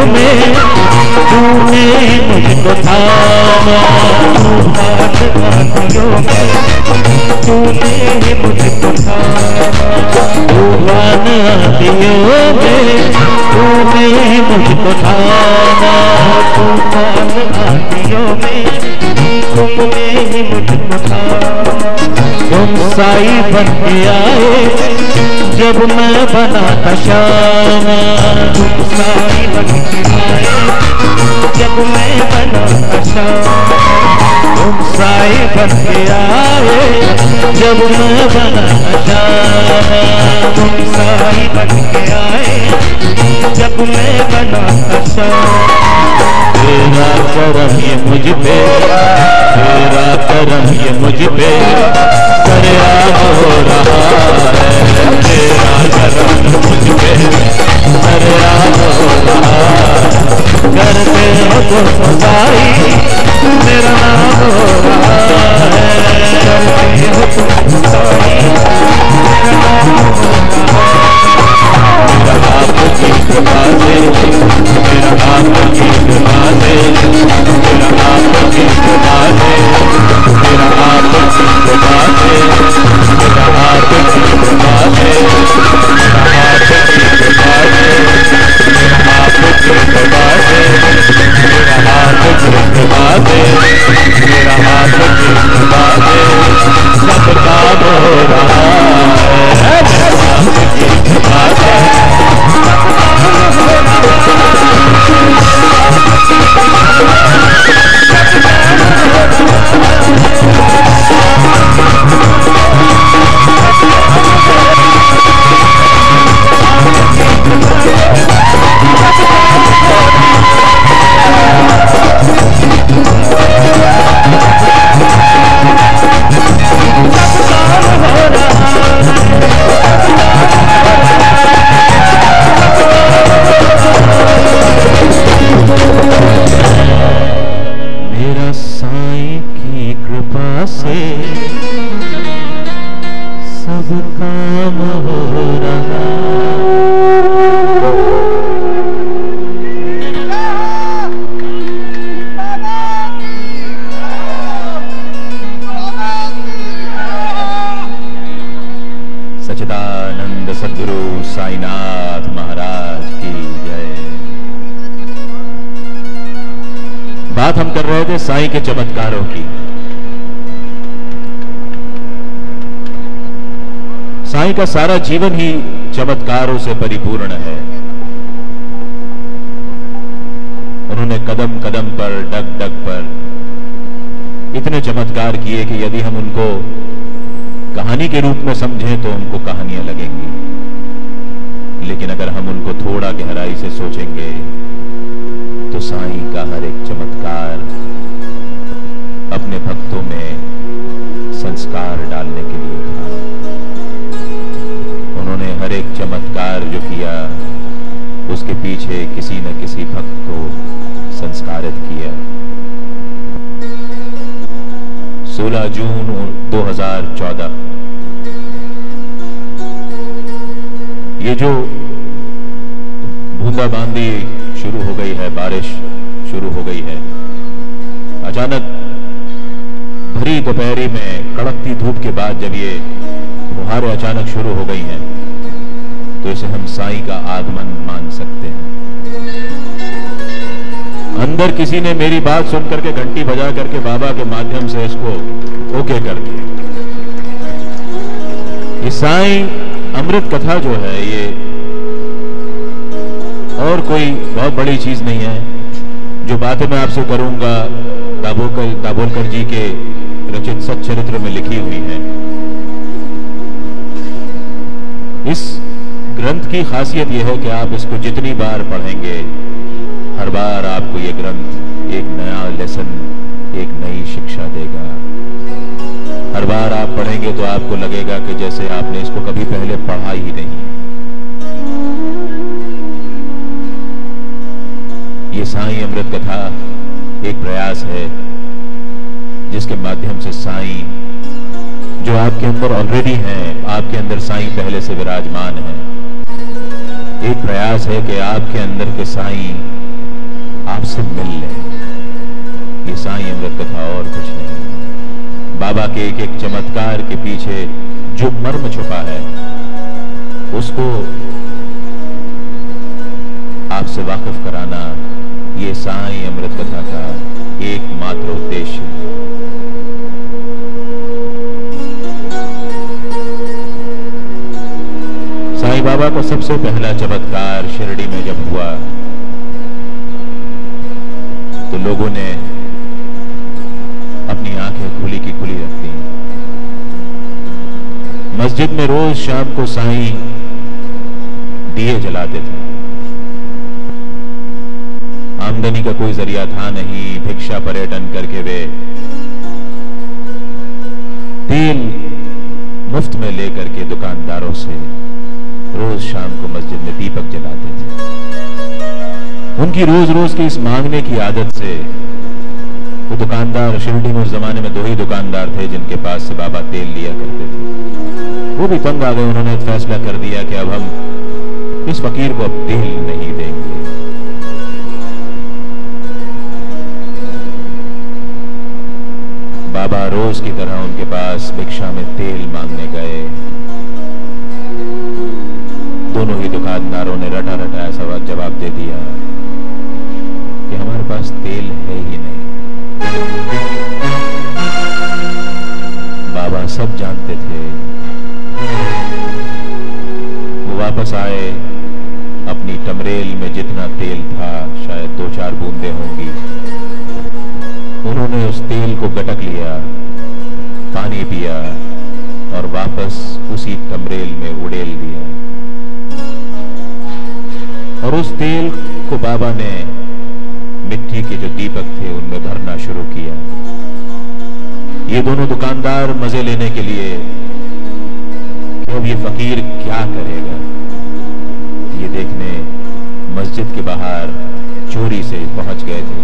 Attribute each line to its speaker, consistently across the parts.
Speaker 1: में तूने मुझको थामा, तूफान आंधियों में तूने मुझको थामा, तूफान आंधियों में तूने मुझको थामा, तूफान आंधियों में तुमने मुझको थामा। तुम साई बन के आए जब मैं बना था शामा, तुम साई बन के आए जब मैं बना था शामा, तुम साई बन के आए जब मैं बना था शामा, तुम साई बन के आए जब मैं बना था शामा। तेरा करम ये मुझ पे, तेरा करम ये मुझ पे दरिया हो रहा है, तेरा करम मुझ पे दरिया हो रहा है, करते हो तो सदाई मेरा नाम हो रहा है, करते हो तो सदाई मेरा नाम हो रहा है। मेरा आपकी कृपा से, मेरा आपकी कृपा से, मेरा आपकी कृपा से, मेरा आपकी कृपा से, मेरा आपकी कृपा से, मेरा आपकी कृपा से, मेरा आपकी कृपा से, मेरा आपकी कृपा से, मेरा आपकी कृपा से सब काम हो रहा है, मेरा आपकी कृपा से सब काम हो रहा। सच्चिदानंद सद्गुरु साईनाथ महाराज की जय। बात हम कर रहे थे साईं के चमत्कारों की। साईं का सारा जीवन ही चमत्कारों से परिपूर्ण है। उन्होंने कदम कदम पर, डग डग पर इतने चमत्कार किए कि यदि हम उनको कहानी के रूप में समझें तो उनको कहानियां लगेंगी, लेकिन अगर हम उनको थोड़ा गहराई से सोचेंगे तो साईं का हर एक चमत्कार अपने भक्तों में संस्कार डालने के लिए था। उन्होंने हर एक चमत्कार जो किया उसके पीछे किसी न किसी भक्त को संस्कारित किया। 16 जून 2014 ये जो बूंदाबांदी शुरू हो गई है, बारिश शुरू हो गई है, अचानक भरी दोपहरी में कड़कती धूप के बाद जब ये फुहारें अचानक शुरू हो गई हैं तो इसे हम साईं का आगमन मान सकते हैं। अंदर किसी ने मेरी बात सुन करके घंटी बजा करके बाबा के माध्यम से इसको ओके कर दिया। ये साईं अमृत कथा जो है ये और कोई बहुत बड़ी चीज नहीं है। जो बातें मैं आपसे करूंगा दाभोलकर जी के रचित सच्चरित्र में लिखी हुई है। इस ग्रंथ की खासियत यह है कि आप इसको जितनी बार पढ़ेंगे हर बार आपको ये ग्रंथ एक नया लेसन, एक नई शिक्षा देगा। हर बार आप पढ़ेंगे तो आपको लगेगा कि जैसे आपने इसको कभी पहले पढ़ा ही नहीं। ये साईं अमृत कथा एक प्रयास है जिसके माध्यम से साईं जो आपके अंदर ऑलरेडी है, आपके अंदर साईं पहले से विराजमान है। एक प्रयास है कि आपके अंदर के साईं आपसे मिल लें। ये साईं अमृत कथा और कुछ नहीं। बाबा के एक एक चमत्कार के पीछे जो मर्म छुपा है उसको आपसे वाकिफ कराना ये साईं अमृत कथा का एकमात्र उद्देश्य है। साईं बाबा का सबसे पहला चमत्कार शिरडी में जब हुआ तो लोगों ने अपनी आंखें खुली की खुली रख दी। मस्जिद में रोज शाम को साईं दिए जलाते थे। आमदनी का कोई जरिया था नहीं। भिक्षा पर्यटन करके वे तेल मुफ्त में लेकर के दुकानदारों से रोज शाम को मस्जिद में दीपक जलाते थे। उनकी रोज रोज की इस मांगने की आदत से वो दुकानदार, शिरडी में उस जमाने में 2 ही दुकानदार थे जिनके पास से बाबा तेल लिया करते थे, वो भी तंग आ गए। उन्होंने फैसला कर दिया कि अब हम इस फकीर को अब तेल नहीं देंगे। बाबा रोज की तरह उनके पास भिक्षा में तेल मांगने गए। दोनों ही दुकानदारों ने रटा रटा ऐसा जवाब दे दिया कि हमारे पास तेल है ही नहीं। बाबा सब जानते थे। वो वापस आए। अपनी टमरेल में जितना तेल था, शायद 2-4 बूंदे होंगी, उन्होंने उस तेल को गटक लिया, पानी पिया और वापस उसी टमरेल में उड़ेल दिया। और उस तेल को बाबा ने मिट्टी के जो दीपक थे उनमें भरना शुरू किया। ये दोनों दुकानदार मजे लेने के लिए कि अब ये फकीर क्या करेगा, ये देखने मस्जिद के बाहर चोरी से पहुंच गए थे।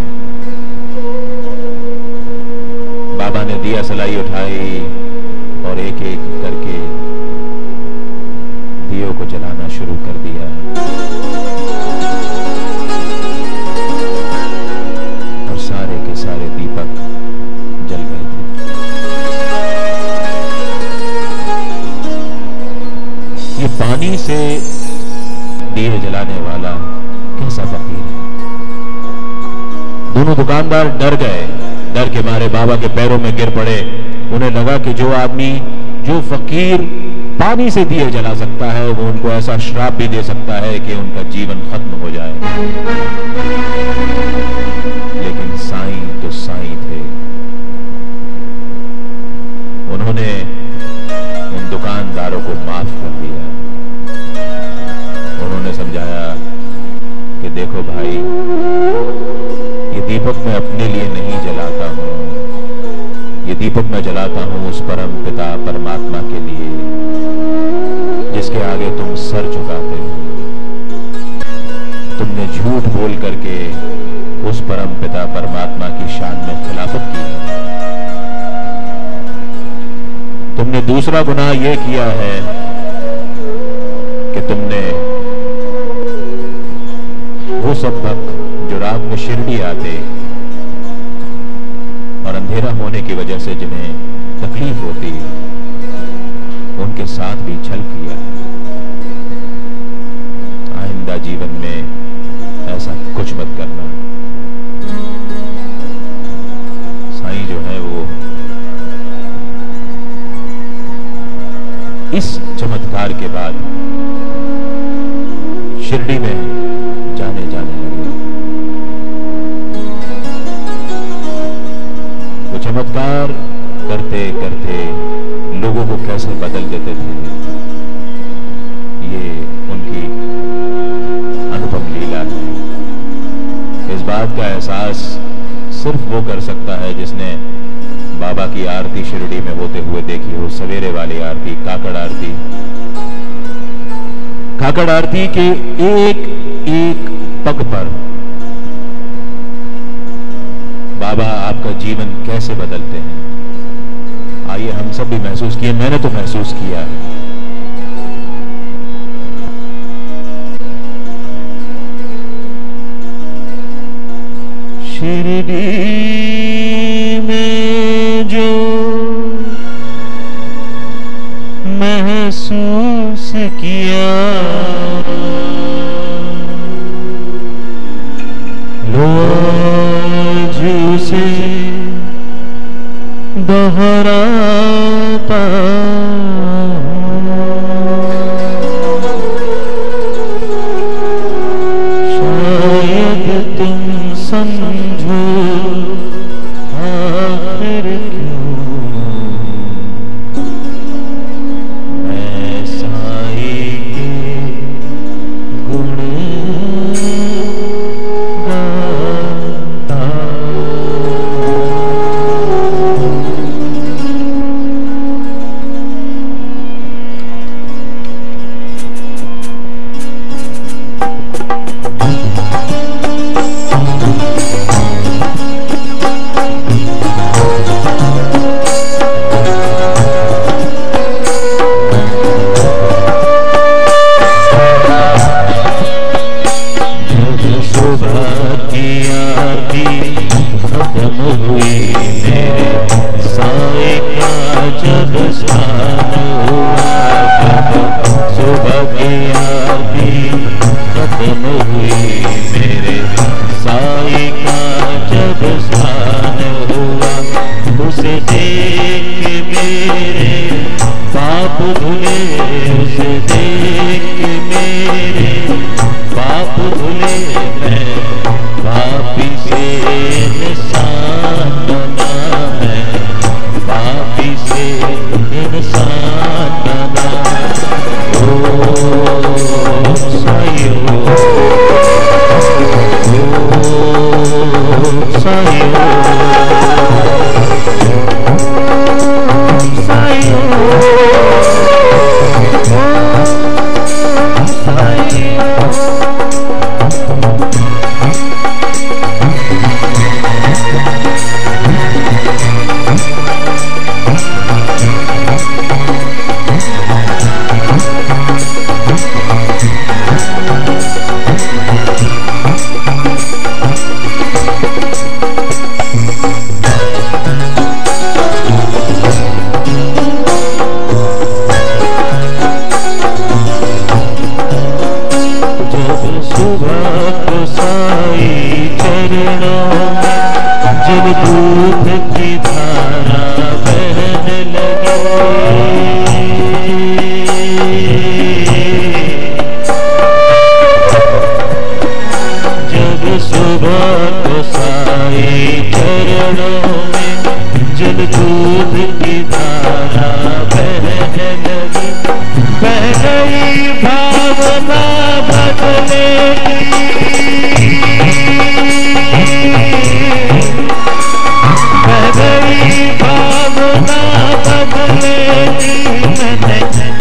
Speaker 1: बाबा ने दिया सलाई उठाई और एक एक करके दियों को जलाना शुरू कर दिया। और सारे के सारे दीपक जल गए थे। ये पानी से दिए जलाने वाला कैसा फकीर है। दोनों दुकानदार डर गए। डर के मारे बाबा के पैरों में गिर पड़े। उन्हें लगा कि जो आदमी, जो फकीर पानी से दिए जला सकता है, वो उनको ऐसा श्राप भी दे सकता है कि उनका जीवन खत्म हो जाए। लेकिन साईं तो साईं थे। उन्होंने उन दुकानदारों को माफ कर दिया। उन्होंने समझाया कि देखो भाई, ये दीपक मैं अपने लिए नहीं जलाता हूं, ये दीपक मैं जलाता हूं उस परम पिता परमात्मा के लिए जिसके आगे तुम सर झुकाते हो। तुमने झूठ बोल करके उस परम पिता परमात्मा की शान में खिलाफत की है। तुमने दूसरा गुनाह यह किया है कि तुमने वो सब भक्त जो रात में शिरडी आते और अंधेरा होने की वजह से जिन्हें तकलीफ होती, उनके साथ भी छल किया। आइंदा जीवन में ऐसा कुछ मत करना। साईं जो है वो इस चमत्कार के बाद शिरडी में जाने लगे। वो चमत्कार करते करते लोगों को कैसे बदल देते थे, ये उनकी अनुपम लीला है। इस बात का एहसास सिर्फ वो कर सकता है जिसने बाबा की आरती शिरडी में होते हुए देखी हो। सवेरे वाली आरती, काकड़ आरती। काकड़ आरती के एक एक पग पर बाबा आपका जीवन कैसे बदलते हैं, आइए हम सब भी महसूस किए। मैंने तो महसूस किया है। शिरडी में जो महसूस किया रोज उसे दोहराता शायद तुम समझो आखिर क्यों मैं साई के गुण गाता।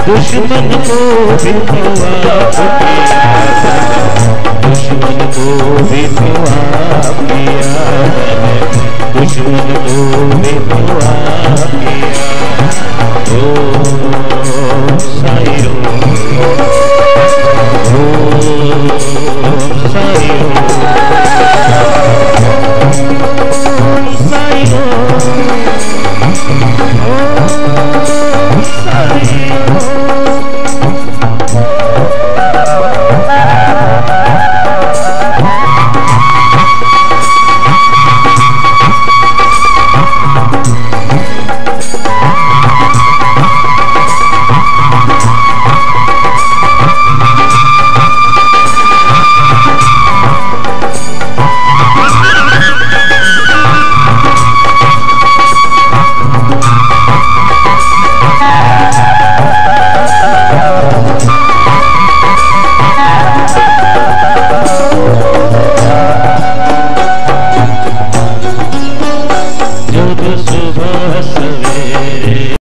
Speaker 1: दुश्मन को भी दुश्मन को भी किया दुश्मन को भी किया।